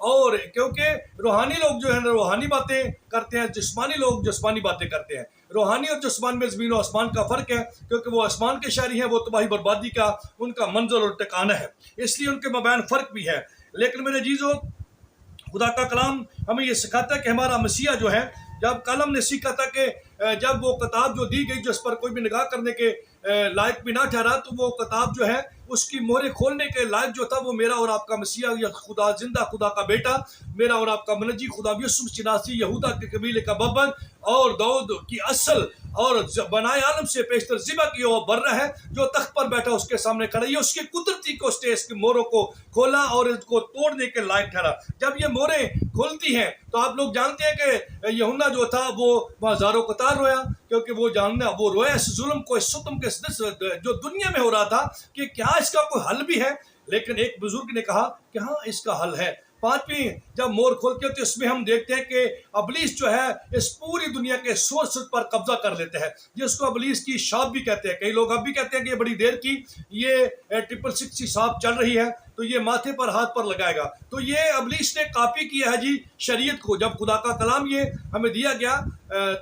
اور کیونکہ روحانی لوگ جو ہے روحانی باتیں کرتے ہیں، جسمانی لوگ جسمانی باتیں کرتے ہیں. روحانی اور جسمان میں زمین و آسمان کا فرق ہے، کیونکہ وہ آسمان کے شہری ہیں، وہ تباہی بربادی کا ان کا منظر اور ٹھکانہ ہے، اس لیے ان کے مابین فرق بھی ہے. لیکن میرے عزیزو، خدا کا کلام ہمیں یہ سکھاتا ہے کہ ہمارا مسیح جو ہے، جب کلم نے سیکھا تھا کہ جب وہ کتاب جو دی گئی جس پر کوئی بھی نگاہ کرنے کے لائق بھی نہ ٹھہرا، تو وہ کتاب جو ہے اس کی مہرے کھولنے کے لائق جو تھا وہ میرا اور آپ کا مسیح، یا خدا زندہ خدا کا بیٹا، میرا اور آپ کا منجی خدا یسوع چناسی، یہودا کے قبیلے کا ببر اور داؤد کی اصل اور بنائے عالم سے پیشتر ذبح کی وہ بر ہے، جو تخت پر بیٹھا اس کے سامنے کھڑا. یہ اس کی قدرتی کو اس نے اس کی مہروں کو کھولا اور اس کو توڑنے کے لائق ٹھہرا. جب یہ مہریں کھولتی ہیں تو آپ لوگ جانتے ہیں کہ یوحنا جو تھا وہ ہزاروں قطار رویا، کیونکہ وہ رویا اس ظلم کو، اس ستم کے جو دنیا میں ہو رہا تھا کہ کیا اس کا کوئی حل بھی ہے. لیکن ایک بزرگ نے کہا کہ ہاں اس کا حل ہے. پانچویں جب مور کھولتے ہیں تو اس میں ہم دیکھتے ہیں کہ ابلیس جو ہے اس پوری دنیا کے سورس پر قبضہ کر لیتے ہیں، جس کو ابلیس کی شاپ بھی کہتے ہیں. کئی لوگ اب بھی کہتے ہیں کہ یہ بڑی دیر کی یہ 666 کی شاپ چل رہی ہے تو یہ ماتھے پر ہاتھ پر لگائے گا. تو یہ ابلیس نے کاپی کیا ہے جی شریعت کو. جب خدا کا کلام یہ ہمیں دیا گیا،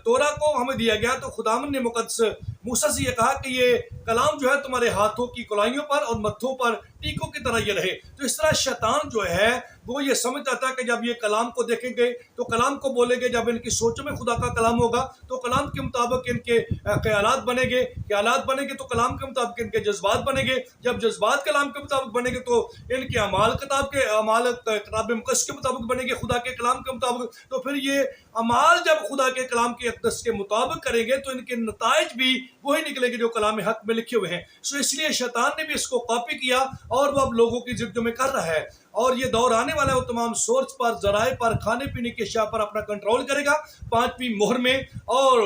تورا کو ہمیں دیا گیا، تو خداوند نے مقدس موسیٰ سے یہ کہا کہ یہ کلام جو ہے تمہارے ہاتھوں کی کلائیوں پر اور متھوں پر ٹیکوں کی طرح یہ رہے. تو اس طرح شیطان جو ہے وہ یہ سمجھتا تھا کہ جب یہ کلام کو دیکھیں گے تو کلام کو بولیں گے، جب ان کی سوچوں میں خدا کا کلام ہوگا تو کلام کے مطابق ان کے خیالات بنیں گے، خیالات بنیں گے تو کلام کے مطابق ان کے جذبات بنیں گے، جب جذبات کلام کے مطابق بنیں گے تو ان کے اعمال کتاب مقدس کے مطابق بنیں گے، خدا کے کلام کے مطابق. تو پھر یہ اعمال جب خدا کے کلام کے اقدس کے مطابق کریں گے تو ان کے نتائج بھی وہی نکلیں گے جو کلام حق میں لکھے ہوئے ہیں. سو اس لیے شیطان نے بھی اس کو کاپی کیا اور وہ اب لوگوں کی زندگیوں میں کر رہا ہے. اور یہ دور آنے والا ہے، وہ تمام سورس پر، ذرائع پر، کھانے پینے کے اشیاء پر اپنا کنٹرول کرے گا پانچویں مہر میں. اور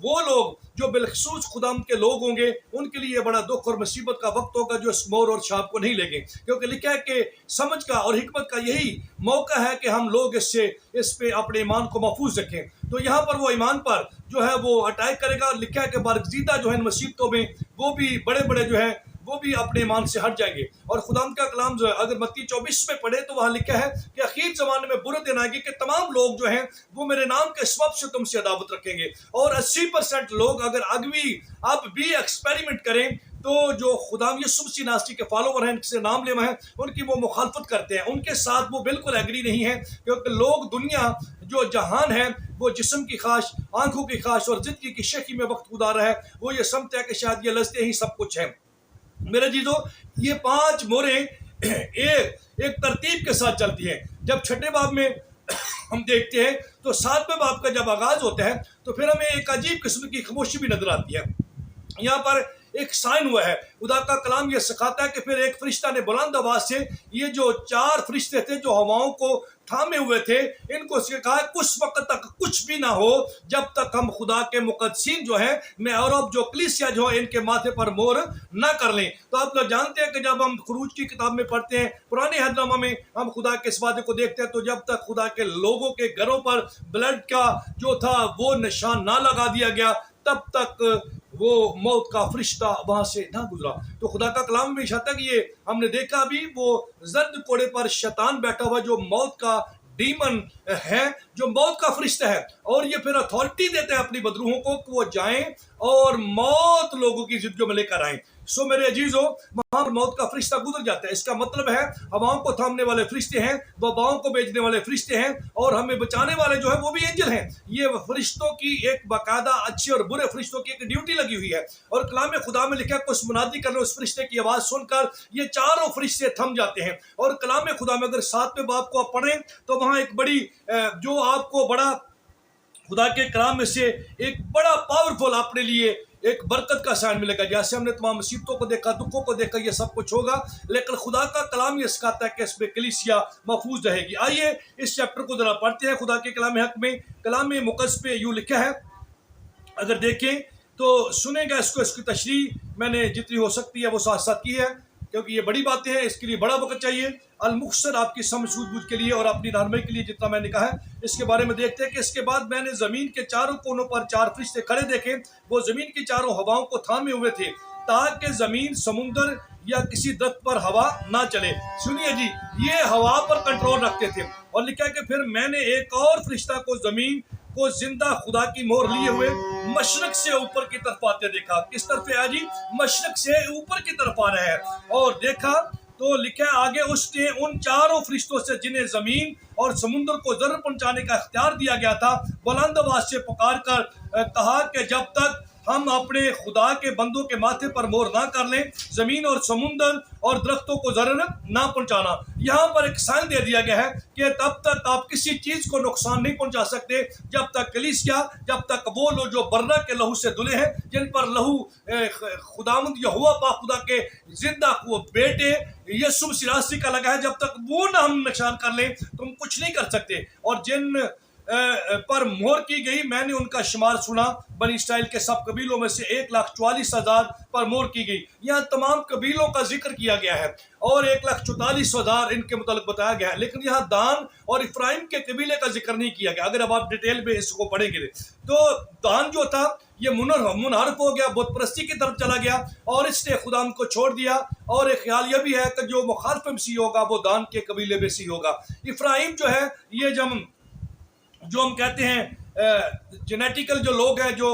وہ لوگ جو بالخصوص خدا کے لوگ ہوں گے ان کے لیے بڑا دکھ اور مصیبت کا وقت ہوگا جو اس مہر اور چھاپ کو نہیں لیں گے، کیونکہ لکھا ہے کہ سمجھ کا اور حکمت کا یہی موقع ہے کہ ہم لوگ اس پہ اپنے ایمان کو محفوظ رکھیں. تو یہاں پر وہ ایمان پر جو ہے وہ اٹیک کرے گا. لکھا ہے کہ برگزیدہ جو ہے ان مصیبتوں میں وہ بھی بڑے جو ہیں وہ بھی اپنے ایمان سے ہٹ جائیں گے. اور خدا کا کلام جو ہے اگر متی 24 میں پڑھے تو وہاں لکھا ہے کہ اخیر زمانے میں برے دن آئے گی کہ تمام لوگ جو ہیں وہ میرے نام کے سبب سے تم سے عداوت رکھیں گے. اور 80% لوگ اگر اب بھی ایکسپیریمنٹ کریں تو جو خدا یسوع مسیح ناصری کے فالوور ہیں، ان سے نام لیوا ہیں، ان کی وہ مخالفت کرتے ہیں، ان کے ساتھ وہ بالکل ایگری نہیں ہے. کیونکہ لوگ دنیا جو جہان ہے وہ جسم کی خواہش، آنکھوں کی خواہش اور زندگی کی شیخی میں وقت گزار رہا ہے. وہ یہ سمجھتا ہے کہ شاید یہ لذتیں ہی سب کچھ ہیں. میرے جیزو، یہ 5 مہریں ایک ترتیب کے ساتھ چلتی ہیں. جب چھٹے باب میں ہم دیکھتے ہیں تو 7ویں باب کا جب آغاز ہوتا ہے تو پھر ہمیں ایک عجیب قسم کی خاموشی بھی نظر آتی ہے. یہاں پر ایک سائن ہوا ہے. خدا کا کلام یہ سکھاتا ہے کہ پھر ایک فرشتہ نے بلند آواز سے، یہ جو 4 فرشتے تھے جو ہواؤں کو تھامے ہوئے تھے، ان کو کہا کچھ وقت تک کچھ بھی نہ ہو جب تک ہم خدا کے مقدسین جو ہیں میں اور اب جو کلیسیا جو ہے ان کے ماتھے پر مہر نہ کر لیں. تو آپ لوگ جانتے ہیں کہ جب ہم خروج کی کتاب میں پڑھتے ہیں، پرانے عہد نامہ میں ہم خدا کے اس وعدے کو دیکھتے ہیں، تو جب تک خدا کے لوگوں کے گھروں پر بلڈ کا جو تھا وہ نشان نہ لگا دیا گیا تب تک وہ موت کا فرشتہ وہاں سے نہ گزرا. تو خدا کا کلام میں اشارہ کہ یہ ہم نے دیکھا بھی وہ زرد کوڑے پر شیطان بیٹھا ہوا جو موت کا ڈیمن ہے، جو موت کا فرشتہ ہے، اور یہ پھر اتھارٹی دیتے ہیں اپنی بدروحوں کو کہ وہ جائیں اور موت لوگوں کی زندگیوں میں لے کر آئیں. سو میرے عزیزو، وہاں پر موت کا فرشتہ گزر جاتا ہے. اس کا مطلب ہے ہواؤں کو تھامنے والے فرشتے ہیں، وباؤں کو بھیجنے والے فرشتے ہیں، اور ہمیں بچانے والے جو ہیں وہ بھی اینجل ہیں. یہ فرشتوں کی ایک باقاعدہ اچھے اور برے فرشتوں کی ایک ڈیوٹی لگی ہوئی ہے. اور کلام خدا میں لکھا ہے کہ اس منادی کرنے اس فرشتے کی آواز سن کر یہ چاروں فرشتے تھم جاتے ہیں. اور کلام خدا میں اگر 7ویں باب کو آپ پڑھیں تو وہاں ایک بڑی جو آپ کو بڑا خدا کے کلام میں سے ایک بڑا پاورفل اپنے لیے ایک برکت کا سائن ملے گا. جیسے ہم نے تمام مصیبتوں کو دیکھا، دکھوں کو دیکھا، یہ سب کچھ ہوگا، لیکن خدا کا کلام یہ سکھاتا ہے کہ اس میں کلیسیا محفوظ رہے گی. آئیے اس چیپٹر کو ذرا پڑھتے ہیں. خدا کے کلام حق میں، کلام مقدس پہ یوں لکھا ہے، اگر دیکھیں تو سنیں گا اس کی تشریح میں نے جتنی ہو سکتی ہے وہ ساتھ ساتھ کی ہے، کیونکہ یہ بڑی باتیں ہیں، اس کے لیے بڑا وقت چاہیے. المختصر آپ کی سمجھ سوجھ بوجھ کے لیے اور اپنی رہنمائی کے لیے جتنا میں نے کہا ہے اس کے بارے میں دیکھتے ہیں کہ اس کے بعد میں نے زمین کے چاروں کونوں پر 4 فرشتے کھڑے دیکھے. وہ زمین کی چاروں ہواؤں کو تھامے ہوئے تھے. تاکہ زمین، سمندر یا کسی درخت پر ہوا نہ چلے. سنیے جی، یہ ہوا پر کنٹرول رکھتے تھے. اور لکھا کہ پھر میں نے ایک اور فرشتہ کو زمین کو زندہ خدا کی مہر لیے ہوئے مشرق سے اوپر کی طرف آتے دیکھا. کس طرف ہے جی؟ مشرق سے اوپر کی طرف آ رہا ہے. اور دیکھا تو لکھا ہے آگے، اس نے ان چاروں فرشتوں سے جنہیں زمین اور سمندر کو ضرر پہنچانے کا اختیار دیا گیا تھا، بلند آواز سے پکار کر کہا کہ جب تک ہم اپنے خدا کے بندوں کے ماتھے پر مہر نہ کر لیں، زمین اور سمندر اور درختوں کو ضرر نہ پہنچانا. یہاں پر ایک سائن دے دیا گیا ہے کہ تب تک آپ کسی چیز کو نقصان نہیں پہنچا سکتے جب تک کلیسیا، جب تک وہ لوگ جو برہ کے لہو سے دھلے ہیں، جن پر لہو خداوند یہوہ پاک خدا کے زندہ وہ بیٹے یسوع مسیح کا لگا ہے، جب تک وہ نہ ہم نقصان کر لیں تم کچھ نہیں کر سکتے. اور جن پر مہر کی گئی، میں نے ان کا شمار سنا، بنی اسرائیل کے سب قبیلوں میں سے 1,44,000 پر مہر کی گئی. یہاں تمام قبیلوں کا ذکر کیا گیا ہے اور 1,44,000 ان کے متعلق بتایا گیا ہے، لیکن یہاں دان اور افرایم کے قبیلے کا ذکر نہیں کیا گیا. اگر اب آپ ڈیٹیل میں اس کو پڑھیں گے تو دان جو تھا یہ منحرف ہو گیا، بت پرستی کی طرف چلا گیا اور اس نے خدا کو چھوڑ دیا. اور ایک خیال یہ بھی ہے کہ جو مخالف مسیح ہوگا وہ دان کے قبیلے میں سے ہوگا. افرایم جو ہے، یہ جو ہم کہتے ہیں جینیٹیکل جو لوگ ہیں، جو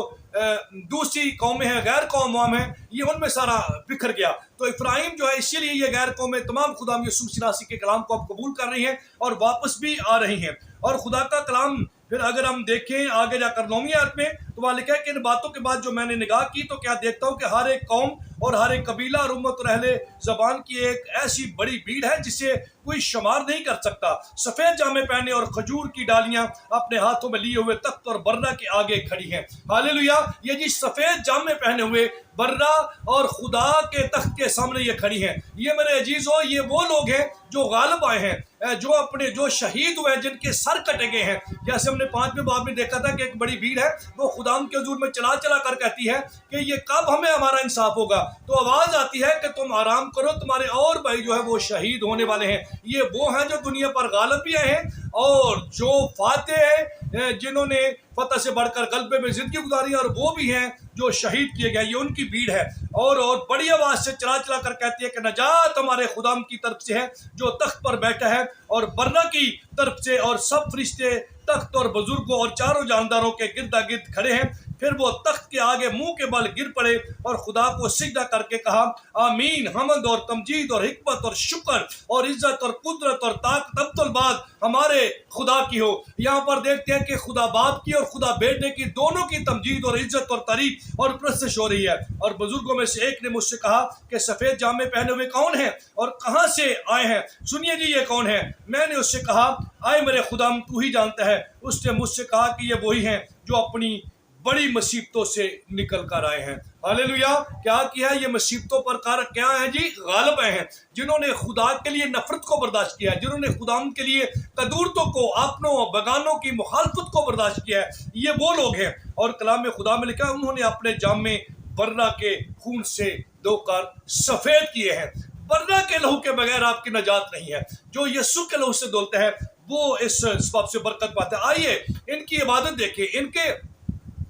دوسری قومیں ہیں، غیر قوم ہیں، یہ ان میں سارا بکھر گیا. تو افرایم جو ہے، اسی لیے یہ غیر قومیں تمام خدا یسوع مسیح کے کلام کو اب قبول کر رہی ہیں اور واپس بھی آ رہی ہیں. اور خدا کا کلام پھر اگر ہم دیکھیں آگے جا کر 9ویں آیت میں تو وہاں لکھا ہے کہ ان باتوں کے بعد جو میں نے نگاہ کی تو کیا دیکھتا ہوں کہ ہر ایک قوم اور ہر ایک قبیلہ اور امت اور اہل زبان کی ایک ایسی بڑی بھیڑ ہے جسے کوئی شمار نہیں کر سکتا. سفید جامے پہنے اور کھجور کی ڈالیاں اپنے ہاتھوں میں لیے ہوئے تخت اور برہ کے آگے کھڑی ہیں. ہاللیلویہ. یہ جی سفید جامے پہنے ہوئے برہ اور خدا کے تخت کے سامنے یہ کھڑی ہیں. یہ میرے عزیزو، یہ وہ لوگ ہیں جو غالب آئے ہیں، جو شہید ہوئے ہیں، جن کے سر کٹے گئے ہیں. جیسے ہم نے 5ویں باب میں دیکھا تھا کہ ایک بڑی بھیڑ ہے، وہ خدا کے حضور میں چلا چلا کر کہتی ہے کہ یہ کب ہمیں ہمارا انصاف ہوگا. تو آواز آتی ہے کہ تم آرام کرو، تمہارے اور بھائی جو ہے وہ شہید ہونے والے ہیں. یہ وہ ہیں جو دنیا پر غالب بھی آئے ہیں اور جو فاتح ہیں، جنہوں نے فتح سے بڑھ کر غلبے میں زندگی گزاری، اور وہ بھی ہیں جو شہید کیے گئے. یہ ان کی بھیڑ ہے اور بڑی آواز سے چلا چلا کر کہتی ہے کہ نجات ہمارے خدا کی طرف سے ہے جو تخت پر بیٹھا ہے اور برہ کی طرف سے، اور سب فرشتے تخت اور بزرگوں اور چاروں جانداروں کے گردا گرد کھڑے ہیں. پھر وہ تخت کے آگے منہ کے بل گر پڑے اور خدا کو سجدہ کر کے کہا آمین، حمد اور تمجید اور حکمت اور شکر اور عزت اور قدرت اور طاقت اب الباد ہمارے خدا کی ہو. یہاں پر دیکھتے ہیں کہ خدا باپ کی اور خدا بیٹے کی دونوں کی تمجید اور عزت اور تعریف اور پرستش ہو رہی ہے. اور بزرگوں میں سے ایک نے مجھ سے کہا کہ سفید جامے پہنے ہوئے کون ہیں اور کہاں سے آئے ہیں؟ سنیے جی یہ کون ہیں؟ میں نے اس سے کہا آئے میرے خدا تو ہی جانتا ہے. اس نے مجھ سے کہا کہ یہ وہی ہیں جو اپنی بڑی مصیبتوں سے نکل کر آئے ہیں. ہاللیلویہ. کیا ہے یہ مصیبتوں پر کیا ہے جی؟ غالب آئے ہیں، جنہوں نے خدا کے لیے نفرت کو برداشت کیا ہے، جنہوں نے خدا کے لیے قدورتوں کو، اپنوں بگانوں کی مخالفت کو برداشت کیا ہے. یہ وہ لوگ ہیں. اور کلام میں خدا میں لکھا انہوں نے اپنے جامے برہ کے خون سے دھو کر سفید کیے ہیں. برہ کے لہو کے بغیر آپ کی نجات نہیں ہے. جو یسوع کے لہو سے دھلتا ہے وہ اس سبب سے برکت پاتا ہے. آئیے ان کی عبادت دیکھیں،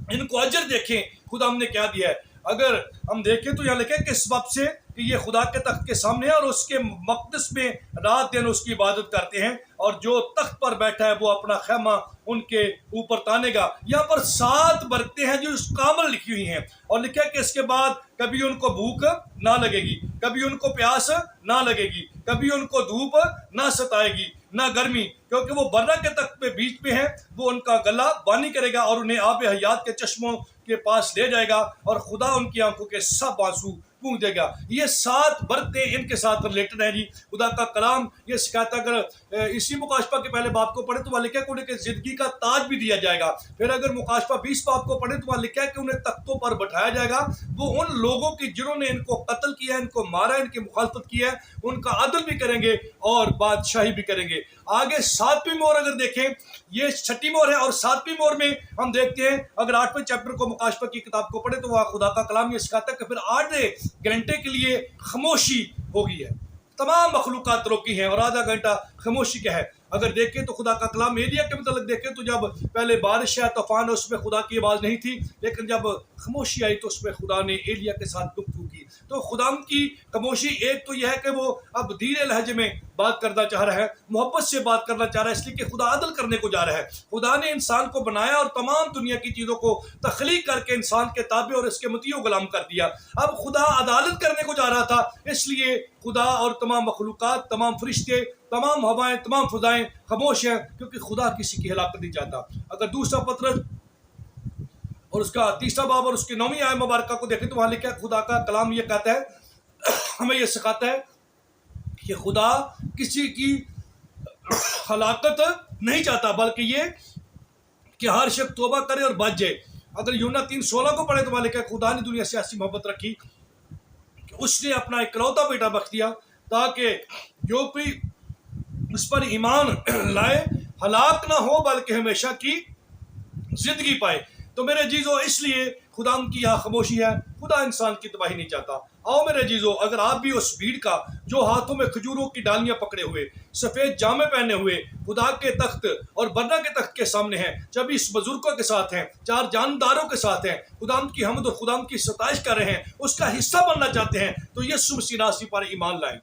ان کو اجر دیکھیں خدا ہم نے کیا دیا ہے. اگر ہم دیکھیں تو یہاں لکھے کہ اس سبب سے کہ یہ خدا کے تخت کے سامنے ہے اور اس کے مقدس میں رات دن اس کی عبادت کرتے ہیں، اور جو تخت پر بیٹھا ہے وہ اپنا خیمہ ان کے اوپر تانے گا. یہاں پر 7 برکتیں ہیں جو اس کامل لکھی ہوئی ہیں، اور لکھا ہے کہ اس کے بعد کبھی ان کو بھوک نہ لگے گی، کبھی ان کو پیاس نہ لگے گی، کبھی ان کو دھوپ نہ ستائے گی نہ گرمی، کیونکہ وہ برہ کے تخت پہ بیچ میں ہیں. وہ ان کا گلا بانی کرے گا اور انہیں آب حیات کے چشموں کے پاس لے جائے گا، اور خدا ان کی آنکھوں کے سب آنسو پونچھ دے گا. یہ 7 برکتیں ان کے ساتھ ریلیٹڈ ہیں جی. خدا کا کلام یہ سکھاتا ہے. اگر اسی مکاشفہ کے پہلے باب کو پڑھے تو وہاں لکھا ہے کہ انہیں زندگی کا تاج بھی دیا جائے گا. پھر اگر مکاشفہ 20 باب کو پڑھے تو وہاں لکھا ہے کہ انہیں تختوں پر بٹھایا جائے گا. وہ ان لوگوں کی جنہوں نے ان کو قتل کیا، ان کو مارا، ان کی مخالفت کی ہے، ان کا عدل بھی کریں گے اور بادشاہی بھی کریں گے. آگے 7ویں مہر اگر دیکھیں، یہ 6ٹھی مہر ہے، اور 7ویں مہر میں ہم دیکھتے ہیں اگر 8ویں چیپٹر کو مکاشفہ کی کتاب کو پڑھے تو وہاں خدا کا کلام یہ سکھاتا ہے کہ پھر 8 گھنٹے کے لیے خاموشی ہوگی ہے. تمام مخلوقات روکی ہیں اور آدھا گھنٹہ خاموشی کا ہے. اگر دیکھیں تو خدا کا کلام ایلیا کے متعلق دیکھیں تو جب پہلے بارش ہے، طوفان ہے، اس میں خدا کی آواز نہیں تھی، لیکن جب خاموشی آئی تو اس میں خدا نے ایلیا کے ساتھ گفتگو کی. تو خدا کی خاموشی ایک تو یہ ہے کہ وہ اب دھیرے لہجے میں بات کرنا چاہ رہا ہے، محبت سے بات کرنا چاہ رہا ہے، اس لیے کہ خدا عدل کرنے کو جا رہا ہے۔ خدا نے انسان کو بنایا اور تمام دنیا کی چیزوں کو تخلیق کر کے انسان کے تابع اور اس کے مطیع غلام کر دیا۔ اب خدا عدالت کرنے کو جا رہا تھا، اس لیے خدا اور تمام مخلوقات، تمام فرشتے، تمام ہوائیں، تمام فضائیں خاموش ہیں، کیونکہ خدا کسی کی ہلاکت نہیں چاہتا۔ اگر دوسرا پطرس اور اس کا 3 باب اور اس کی 9 آیت مبارکہ کو دیکھیں تو وہاں لکھا ہے، خدا کا کلام یہ کہتا ہے، ہمیں یہ سکھاتا ہے کہ خدا کسی کی ہلاکت نہیں چاہتا، بلکہ یہ کہ ہر شخص توبہ کرے اور بچ جائے۔ اگر یونا 3:16 کو پڑھے تو وہاں لکھا ہے، خدا نے دنیا سے ایسی محبت رکھی کہ اس نے اپنا اکلوتا بیٹا بخش دیا تاکہ جو کوئی اس پر ایمان لائے ہلاک نہ ہو بلکہ ہمیشہ کی زندگی پائے۔ تو میرے عزیزو، اس لیے خدا کی یہاں خاموشی ہے، خدا انسان کی تباہی نہیں چاہتا۔ آؤ میرے عزیزو، اگر آپ بھی اس بھیڑ کا جو ہاتھوں میں کھجوروں کی ڈالیاں پکڑے ہوئے، سفید جامے پہنے ہوئے خدا کے تخت اور برنا کے تخت کے سامنے ہیں، جب اس بزرگوں کے ساتھ ہیں، 4 جانداروں کے ساتھ ہیں، خدا کی حمد اور خدا کی ستائش کر رہے ہیں، اس کا حصہ بننا چاہتے ہیں، تو یسوع مسیح ناصری پر ایمان لائیں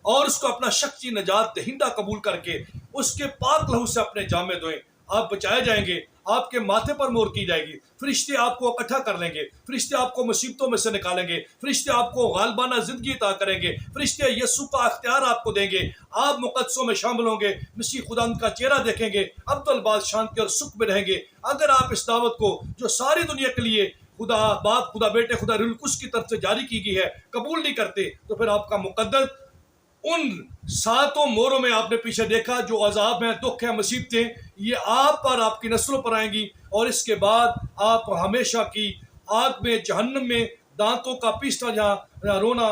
اور اس کو اپنا شخصی نجات دہندہ قبول کر کے اس کے پاک لہو سے اپنے جامے دھوئیں۔ آپ بچائے جائیں گے، آپ کے ماتھے پر مہر کی جائے گی، فرشتے آپ کو اکٹھا کر لیں گے، فرشتے آپ کو مصیبتوں میں سے نکالیں گے، فرشتے آپ کو غالبانہ زندگی عطا کریں گے، فرشتے یسوع کا اختیار آپ کو دیں گے، آپ مقدسوں میں شامل ہوں گے، مسیح خدا کا چہرہ دیکھیں گے، عبدالباد شانتی اور سکھ میں رہیں گے۔ اگر آپ اس دعوت کو جو ساری دنیا کے لیے خدا باپ، خدا بیٹے، خدا روح القدس کی طرف سے جاری کی گئی ہے قبول نہیں کرتے، تو پھر آپ کا مقدس ان 7 مہروں میں آپ نے پیچھے دیکھا جو عذاب ہیں، دکھ ہیں، مصیبتیں، یہ آپ پر، آپ کی نسلوں پر آئیں گی، اور اس کے بعد آپ ہمیشہ کی آگ میں، جہنم میں، دانتوں کا پیسنا، جہاں رونا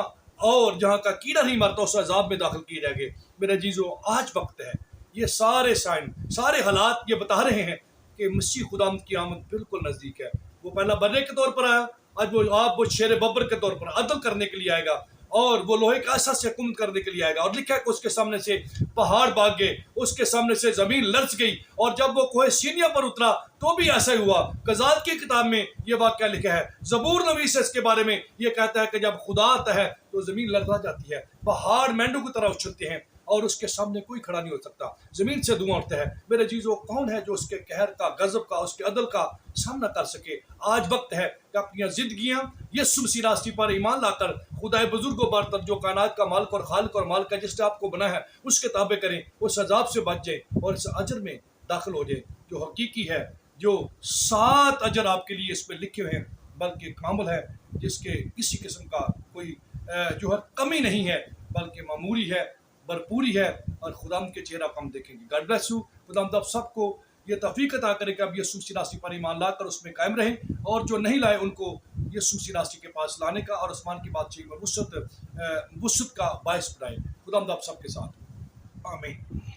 اور جہاں کا کیڑا نہیں مرتا، اس عذاب میں داخل کیے جائیں گے۔ میرے عزیزو، آج وقت ہے، یہ سارے سائن، سارے حالات یہ بتا رہے ہیں کہ مسیح خدا کی آمد بالکل نزدیک ہے۔ وہ پہلا بننے کے طور پر آیا، آج وہ شیر ببر کے طور پر عدل کرنے کے لیے آئے گا، اور وہ لوہے کا ایسا سے حکومت کرنے کے لیے آئے گا۔ اور لکھا ہے کہ اس کے سامنے سے پہاڑ بھاگ گئے، اس کے سامنے سے زمین لرز گئی، اور جب وہ کوہ سینیا پر اترا تو بھی ایسا ہی ہوا۔ غزال کی کتاب میں یہ واقعہ لکھا ہے، زبور نویس اس کے بارے میں یہ کہتا ہے کہ جب خدا آتا ہے تو زمین لرزا جاتی ہے، پہاڑ مینڈوں کی طرح اچھلتے ہیں، اور اس کے سامنے کوئی کھڑا نہیں ہو سکتا، زمین سے دھواں اٹھتا ہے۔ میرے عزیزو، کون ہے جو اس کے قہر کا، غضب کا، اس کے عدل کا سامنا کر سکے؟ آج وقت ہے کہ اپنی زندگیاں یسوع مسیح راستی پر ایمان لا کر خدائے بزرگوں برتر جو کائنات کا مالک اور خالق اور مالک ہے، جس نے آپ کو بنا ہے، اس کے تابع کریں، اس عذاب سے بچ جائیں اور اس اجر میں داخل ہو جائیں جو حقیقی ہے، جو 7 اجر آپ کے لیے اس میں لکھے ہوئے ہیں، بلکہ کامل ہے، جس کے کسی قسم کا کوئی جو ہے کمی نہیں ہے، بلکہ معمولی ہے، بھرپوری ہے، اور خدا کے چہرہ کو ہم دیکھیں گے۔ God bless you. خدا ہم سب کو یہ توفیق عطا کرے کہ اب یسوع مسیح ناصری پر ایمان لا کر اس میں قائم رہیں، اور جو نہیں لائے ان کو یسوع مسیح ناصری کے پاس لانے کا اور آسمان کی بادشاہی میں وسعت کا باعث بنائے۔ خدا ہم سب کے ساتھ، آمین۔